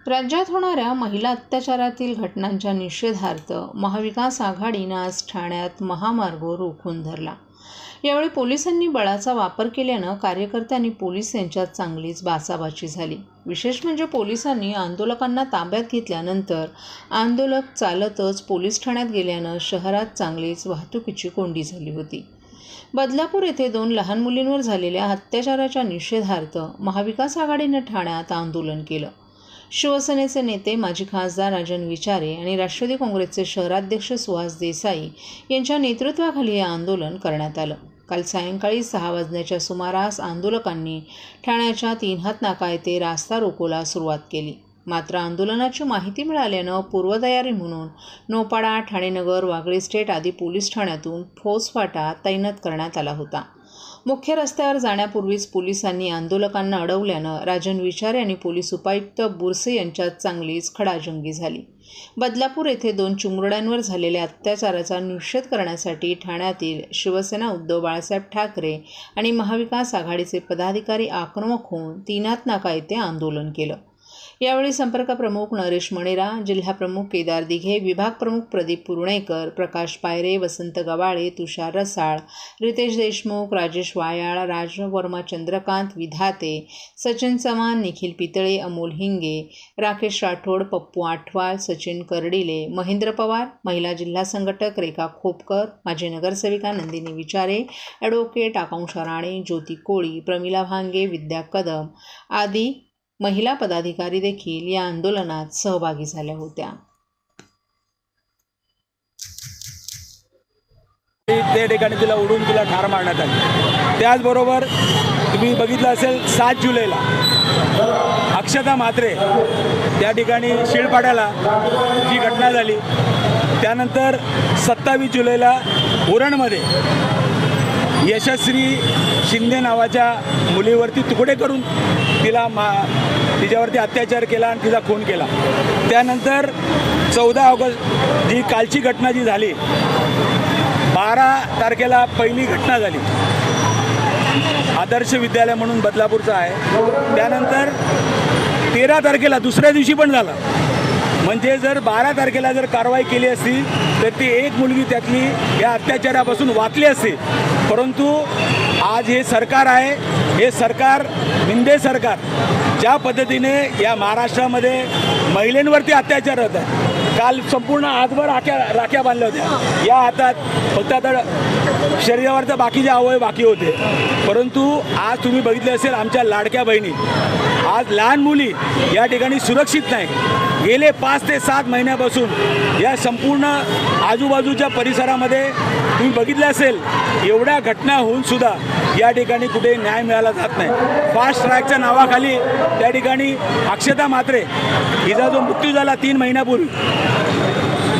राज्यात होणाऱ्या महिला अत्याचारातील घटनांच्या निषेधार्थ महाविकास आघाडीनं आज ठाण्यात महामार्ग रोखून धरला। यावेळी पोलिसांनी बळाचा वापर केल्यानं कार्यकर्त्यांनी पोलीस यांच्यात चांगलीच बाचाबाची झाली। विशेष म्हणजे पोलिसांनी आंदोलकांना ताब्यात घेतल्यानंतर आंदोलक चालतच पोलीस ठाण्यात गेल्यानं शहरात चांगलीच वाहतुकीची कोंडी झाली होती। बदलापूर येथे 2 लहान मुलींवर झालेल्या अत्याचाराच्या निषेधार्थ महाविकास आघाडीनं ठाण्यात आंदोलन केलं। शिवसेनेचे नेते माजी खासदार राजन विचारे आणि राष्ट्रवादी काँग्रेसचे शहराध्यक्ष सुहास देसाई यांच्या नेतृत्वाखाली हे आंदोलन करण्यात आलं। काल सायंकाळी 6 वाजण्याच्या सुमारास आंदोलकांनी ठाण्याच्या 3 हात नाका येथे रास्ता रोकोला सुरुवात केली। मात्र आंदोलनाची माहिती मिळाल्यानं पूर्वतयारी म्हणून नौपाडा, ठाणेनगर, वागळे स्टेट आदी पोलीस ठाण्यातून फौजफाटा तैनात करण्यात आला होता। मुख्य रस्त्यावर जाण्यापूर्वीच पोलिसांनी आंदोलकांना अडवल्यानं राजन विचारे आणि पोलीस उपायुक्त बुरसे यांच्यात चांगलीच खडाजंगी झाली। बदलापूर येथे 2 चिमुरड्यांवर झालेल्या अत्याचाराचा निषेध करण्यासाठी ठाण्यातील शिवसेना, उद्धव बाळासाहेब ठाकरे आणि महाविकास आघाडीचे पदाधिकारी आक्रमक होऊन 3 हात नाका येथे आंदोलन केलं। यावेळी संपर्क प्रमुख नरेश मणेरा, जिल्हा प्रमुख केदार दिघे, विभाग प्रमुख प्रदीप पुर्णेकर, प्रकाश पायरे, वसंत गवाळे, तुषार रसाळ, रितेश देशमुख, राजेश वायाळ, राज वर्मा, चंद्रकांत विधाते, सचिन चव्हाण, निखिल पितळे, अमोल हिंगे, राकेश राठोड, पप्पू आठवाल, सचिन कर्डिले, महेंद्र पवार, महिला जिल्हा संघटक रेखा खोपकर, माजी नगरसेविका नंदिनी विचारे, ॲडव्होकेट आकांक्षा राणे, ज्योती कोळी, प्रमिला भांगे, विद्या कदम आदी महिला पदाधिकारी देखील या आंदोलनात सहभागी झाल्या होत्या। त्या ठिकाणी तिला उडून तिला ठार मारण्यात आली। त्याचबरोबर तुम्ही बघितलं असेल 7 जुलैला अक्षता म्हात्रे त्या ठिकाणी शिळपाड्याला जी घटना झाली, त्यानंतर 27 जुलैला उरणमध्ये यशस्वी शिंदे नावाच्या मुलीवरती तुकडे करून तिच्यावरती अत्याचार केला आणि तिचा खून केला। त्यानंतर 14 ऑगस्ट जी कालची घटना जी झाली, 12 तारखेला पहिली घटना झाली, आदर्श विद्यालय म्हणून बदलापूरचं आहे। त्यानंतर 13 तारखेला दुसऱ्या दिवशी पण झालं। म्हणजे जर 12 तारखेला जर कारवाई केली असती तर ती एक मुलगी त्यातली या अत्याचारापासून वाचली असती। परंतु आज हे सरकार आहे, हे सरकार शिंदे सरकार ज्या पद्धतीने या महाराष्ट्रामध्ये महिलांवरती अत्याचार होत आहे। काल संपूर्ण आजभर राख्या बांधल्या होत्या, या हातात फक्त आता शरीरावरचे बाकीचे अवयव बाकी होते। परंतु आज तुम्ही बघितले असेल आमच्या लाडक्या बहिणी, आज लहान मुली या ठिकाणी सुरक्षित नाही। गेले 5 ते 7 महिन्यापासून या संपूर्ण आजूबाजूच्या परिसरामध्ये तुम्ही बघितले असेल एवढ्या घटना होऊन सुद्धा या ठिकाणी कुठे न्याय मिळाला जात नाही। फास्ट ट्रॅकच्या नावाखाली त्या ठिकाणी अक्षता म्हात्रे हिचा जो मृत्यू झाला 3 महिन्यापूर्वी,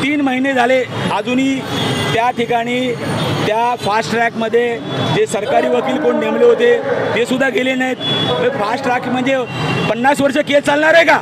3 महिने झाले अजूनही त्या ठिकाणी त्या फास्ट ट्रॅकमध्ये जे सरकारी वकील कोण नेमले होते ते सुद्धा गेले नाहीत। फास्ट ट्रॅक म्हणजे 50 वर्ष केस चालणार आहे का?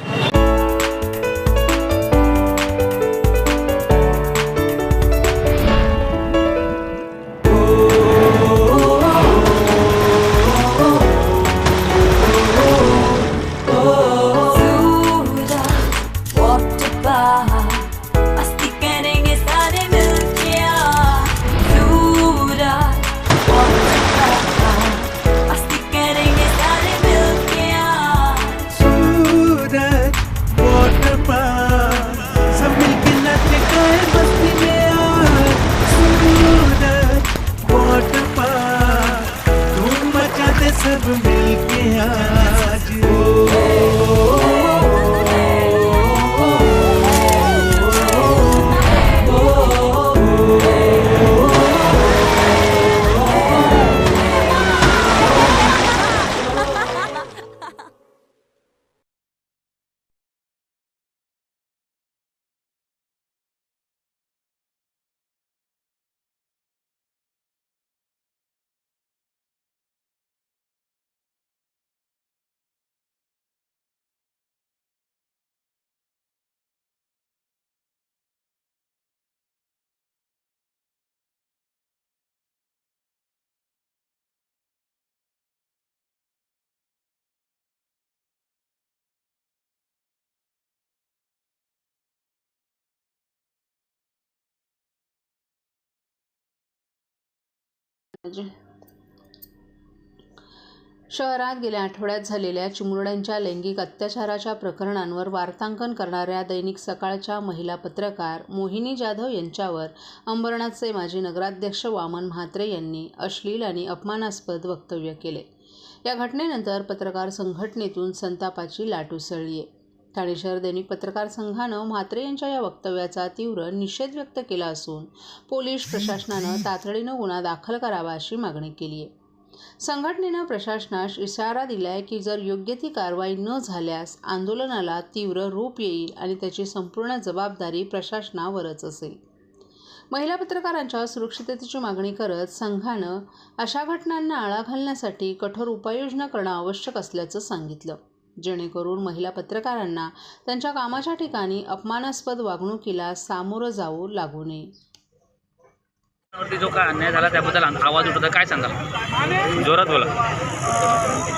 शहरात गेल्या आठवड्यात झालेल्या चिमुरड्यांच्या लैंगिक अत्याचाराच्या प्रकरणांवर वार्तांकन करणाऱ्या दैनिक सकाळच्या महिला पत्रकार मोहिनी जाधव यांच्यावर अंबरनाथचे माजी नगराध्यक्ष वामन म्हात्रे यांनी अश्लील आणि अपमानास्पद वक्तव्य केले. या घटनेनंतर पत्रकार संघटनेतून संतापाची लाट उसळली आहे. ठाणे शहर दैनिक पत्रकार संघानं म्हात्रे यांच्या या वक्तव्याचा तीव्र निषेध व्यक्त केला असून पोलीस प्रशासनानं तातडीनं गुन्हा दाखल करावा अशी मागणी केली आहे. संघटनेनं प्रशासनास इशारा दिलाय की जर योग्य ती कारवाई न झाल्यास आंदोलनाला तीव्र रूप येईल आणि त्याची संपूर्ण जबाबदारी प्रशासनावरच असेल. महिला पत्रकारांच्या सुरक्षिततेची मागणी करत संघानं अशा घटनांना आळा घालण्यासाठी कठोर उपाययोजना करणं आवश्यक असल्याचं सांगितलं, जेणेकरून महिला पत्रकारांना त्यांच्या कामाच्या ठिकाणी अपमानास्पद वागणुकीला सामोरं जावं लागू नये. जो काय अन्याय झाला त्याबद्दल आवाज उठवता, काय सांगाल? जोरात बोला.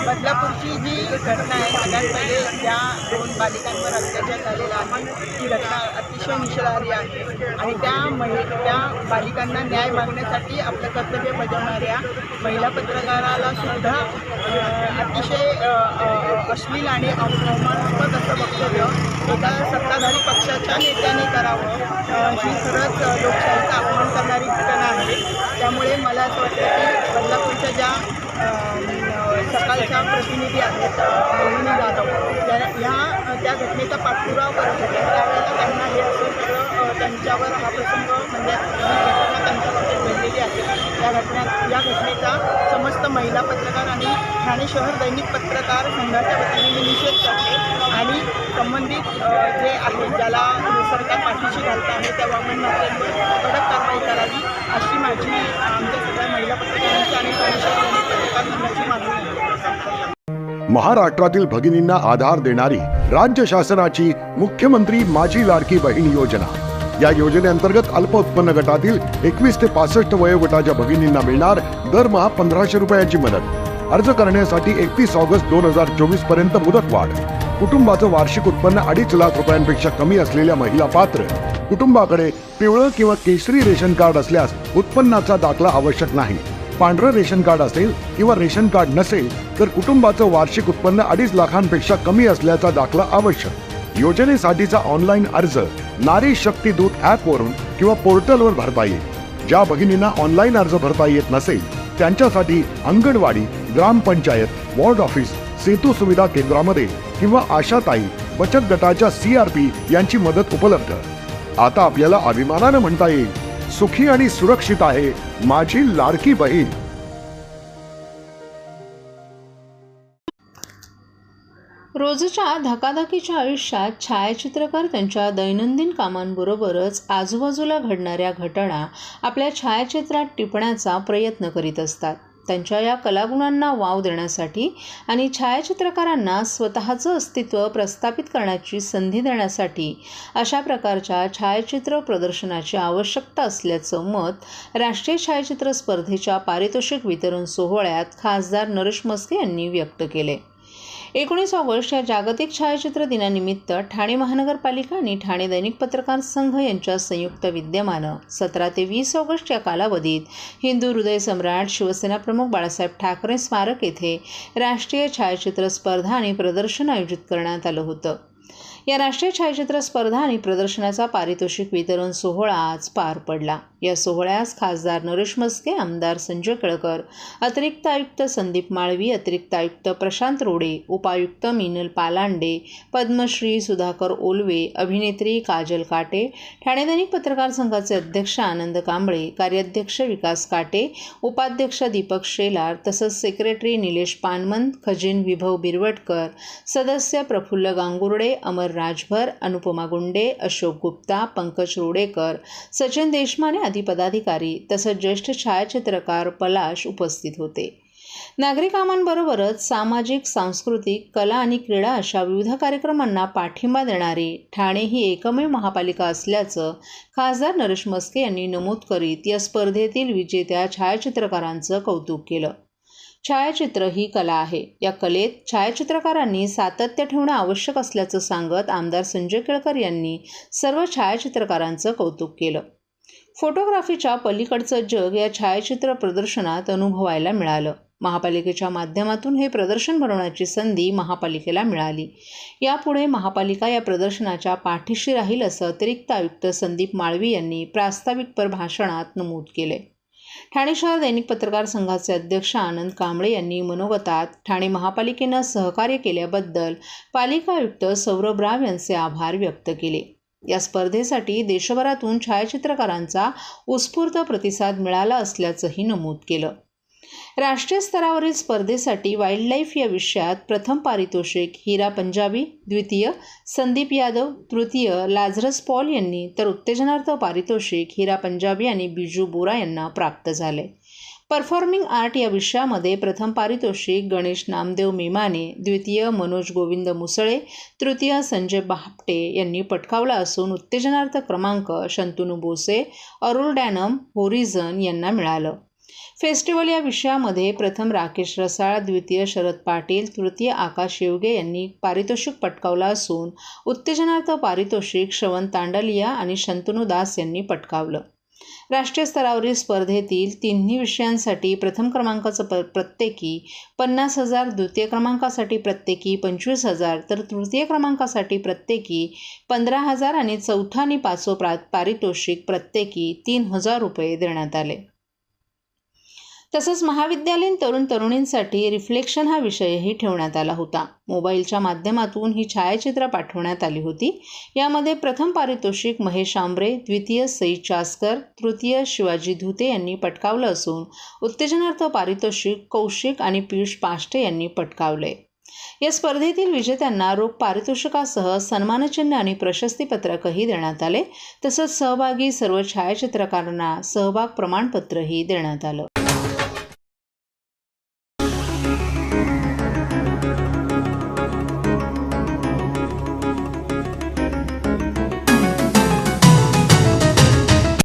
बदलापूरची जी घटना आहे, सगळ्यात पहिले ज्या 2 बालिकांवर अत्याचार झालेला आहे ती घटना अतिशय निषेधार्ह आहे आणि त्या बालिकांना न्याय मागण्यासाठी आपलं कर्तव्य बजावणाऱ्या महिला पत्रकाराला सुद्धा अतिशय अश्लील आणि अवमानास्पद असं वक्तव्य एका सत्ताधारी पक्षाच्या नेत्याने करावं ही खरंच लोकशाहीचा अपमान करणारी घटना आहे. त्यामुळे मला असं वाटतं की बदलापूरच्या ज्या सकाळच्या प्रतिनिधी आहेत मोहिनी जाधव त्या घटनेचा पाठपुरावा करत होत्या, त्यावेळेला त्यांना हे असं सगळं त्यांच्यावर हा प्रसंग म्हणजे घटना त्यांच्याबद्दल घडलेली आहे. या घटनेचा समस्त महिला पत्रकार आणि ठाणे शहर दैनिक पत्रकार संघाच्या वतीने मी निषेध करते आणि संबंधित जे आहे ज्याला सरकार पाठीशी घालत आहे त्या वामन म्हात्रेंवर कडक कारवाई करावी अशी माझी आमच्या सगळ्या महिला पत्रकारांची आणि ठाणे शहर दैनिक पत्रकार संघाची मागणी आहे. महाराष्ट्रातील भगिनींना आधार देणारी राज्य शासनाची मुख्यमंत्री माझी लाडकी बहीण योजना. या योजनेअंतर्गत अल्प उत्पन्न गटातील 21 ते 65 वयोगटाच्या भगिनींना मिळणार दरमहा 1500 रुपयाची मदत. अर्ज करण्यासाठी 31 ऑगस्ट 2024 पर्यंत मुदतवाढ. कुटुंबाचं वार्षिक उत्पन्न 2.5 लाख रुपयांपेक्षा कमी असलेल्या महिला पात्र. कुटुंबाकडे पिवळं किंवा केशरी रेशन कार्ड असल्यास उत्पन्नाचा दाखला आवश्यक नाही. पांढरं रेशन कार्ड असेल किंवा रेशन कार्ड नसेल तर कुटुंबाचं वार्षिक उत्पन्न 2.5 लाखांपेक्षा कमी असल्याचा दाखला आवश्यक. योजनेसाठीचा ऑनलाईन अर्ज नारी शक्ती दूत ॲपवरून किंवा पोर्टलवर भरता येईल. ज्या भगिनींना ऑनलाईन अर्ज भरता येत नसेल त्यांच्यासाठी अंगणवाडी, ग्रामपंचायत, वॉर्ड ऑफिस, सेतू सुविधा केंद्रामध्ये किंवा आशाताई बचत गटाच्या CRP यांची मदत उपलब्ध. आता आपल्याला अभिमानानं म्हणता येईल, सुखी आणि सुरक्षित आहे माझी लाडकी बहीण. रोजच्या धकाधकीच्या आयुष्यात छायाचित्रकार त्यांच्या दैनंदिन कामांबरोबरच आजूबाजूला घडणाऱ्या घटना आपल्या छायाचित्रात टिपण्याचा प्रयत्न करीत असतात. त्यांच्या या कलागुणांना वाव देण्यासाठी आणि छायाचित्रकारांना स्वतःचं अस्तित्व प्रस्थापित करण्याची संधी देण्यासाठी अशा प्रकारच्या छायाचित्र प्रदर्शनाची आवश्यकता असल्याचं मत राष्ट्रीय छायाचित्र स्पर्धेच्या पारितोषिक वितरण सोहळ्यात खासदार नरेश म्हस्के यांनी व्यक्त केले. 19 ऑगस्ट या जागतिक छायाचित्र दिनानिमित्त ठाणे महानगरपालिका आणि ठाणे दैनिक पत्रकार संघ यांच्या संयुक्त विद्यमानं 17 ते 20 ऑगस्ट या कालावधीत हिंदू हृदय सम्राट शिवसेना प्रमुख बाळासाहेब ठाकरे स्मारक येथे राष्ट्रीय छायाचित्र स्पर्धा आणि प्रदर्शन आयोजित करण्यात आलं होतं. या राष्ट्रीय छायाचित्र स्पर्धा आणि प्रदर्शनाचा पारितोषिक वितरण सोहळा आज पार पडला. या सोहळ्यास खासदार नरेश म्हस्के, आमदार संजय केळकर, अतिरिक्त आयुक्त संदीप माळवी, अतिरिक्त आयुक्त प्रशांत रोडे, उपायुक्त मिनल पालांडे, पद्मश्री सुधाकर ओलवे, अभिनेत्री काजल काटे, ठाणे दैनिक पत्रकार संघाचे अध्यक्ष आनंद कांबळे, कार्याध्यक्ष विकास काटे, उपाध्यक्ष दीपक शेलार तसंच सेक्रेटरी निलेश पानमंत, खजिन विभव बिरवटकर, सदस्य प्रफुल्ल गांगुर्डे, अमर राजभर, अनुपमा गुंडे, अशोक गुप्ता, पंकज रोडेकर, सचिन देशमाने आदी पदाधिकारी तसंच ज्येष्ठ छायाचित्रकार पलाश उपस्थित होते. नागरी कामांबरोबरच सामाजिक, सांस्कृतिक, कला आणि क्रीडा अशा विविध कार्यक्रमांना पाठिंबा देणारी ठाणे ही एकमेव महापालिका असल्याचं खासदार नरेश म्हस्के यांनी नमूद करीत या स्पर्धेतील विजेत्या छायाचित्रकारांचं कौतुक केलं. छायाचित्र ही कला आहे. या कलेत छायाचित्रकारांनी सातत्य ठेवणं आवश्यक असल्याचं सांगत आमदार संजय केळकर यांनी सर्व छायाचित्रकारांचं कौतुक केलं. फोटोग्राफीच्या पलीकडचं जग या छायाचित्र प्रदर्शनात अनुभवायला मिळालं. महापालिकेच्या माध्यमातून हे प्रदर्शन भरवण्याची संधी महापालिकेला मिळाली. यापुढे महापालिका या प्रदर्शनाच्या पाठीशी राहील असं अतिरिक्त आयुक्त संदीप माळवी यांनी प्रास्ताविक भाषणात नमूद केले. ठाणे शहर दैनिक पत्रकार संघाचे अध्यक्ष आनंद कांबळे यांनी मनोगतात ठाणे महापालिकेनं सहकार्य केल्याबद्दल पालिका आयुक्त सौरभ राव यांचे आभार व्यक्त केले. या स्पर्धेसाठी देशभरातून छायाचित्रकारांचा उत्स्फूर्त प्रतिसाद मिळाला असल्याचंही नमूद केलं. राष्ट्रीय स्तरावरील स्पर्धेसाठी वाईल्ड लाईफ या विषयात प्रथम पारितोषिक हिरा पंजाबी, द्वितीय संदीप यादव, तृतीय लाझरस पॉल यांनी तर उत्तेजनार्थ पारितोषिक हिरा पंजाबी आणि बिजू बोरा यांना प्राप्त झाले. परफॉर्मिंग आर्ट या विषयामध्ये प्रथम पारितोषिक गणेश नामदेव मेमाने, द्वितीय मनोज गोविंद मुसळे, तृतीय संजय बापटे यांनी पटकावला असून उत्तेजनार्थ क्रमांक शंतनू बोसे, अरुल डॅनम, होरिझन यांना मिळालं. फेस्टिवल या विषयामध्ये प्रथम राकेश रसाळ, द्वितीय शरद पाटील, तृतीय आकाश येवगे यांनी पारितोषिक पटकावलं असून उत्तेजनार्थ पारितोषिक श्रवण तांडलिया आणि शंतनू दास यांनी पटकावलं. राष्ट्रीय स्तरावरील स्पर्धेतील तिन्ही विषयांसाठी प्रथम क्रमांकाचं प्रत्येकी 50,000, द्वितीय क्रमांकासाठी प्रत्येकी 25,000 तर तृतीय क्रमांकासाठी प्रत्येकी 15,000 आणि चौथा आणि पाचवं पारितोषिक प्रत्येकी 3,000 रुपये देण्यात आले. तसंच महाविद्यालयीन तरुण तरुणींसाठी रिफ्लेक्शन हा विषयही ठेवण्यात आला होता. मोबाईलच्या माध्यमातून ही छायाचित्र पाठवण्यात आली होती. यामध्ये प्रथम पारितोषिक महेश आंब्रे, द्वितीय सई चासकर, तृतीय शिवाजी धुते यांनी पटकावलं असून उत्तेजनार्थ पारितोषिक कौशिक आणि पियुष पाष्टे यांनी पटकावले. या स्पर्धेतील विजेत्यांना रोख पारितोषिकासह सन्मानचिन्ह आणि प्रशस्तीपत्रकही देण्यात आले. तसंच सहभागी सर्व छायाचित्रकारांना सहभाग प्रमाणपत्रही देण्यात आलं.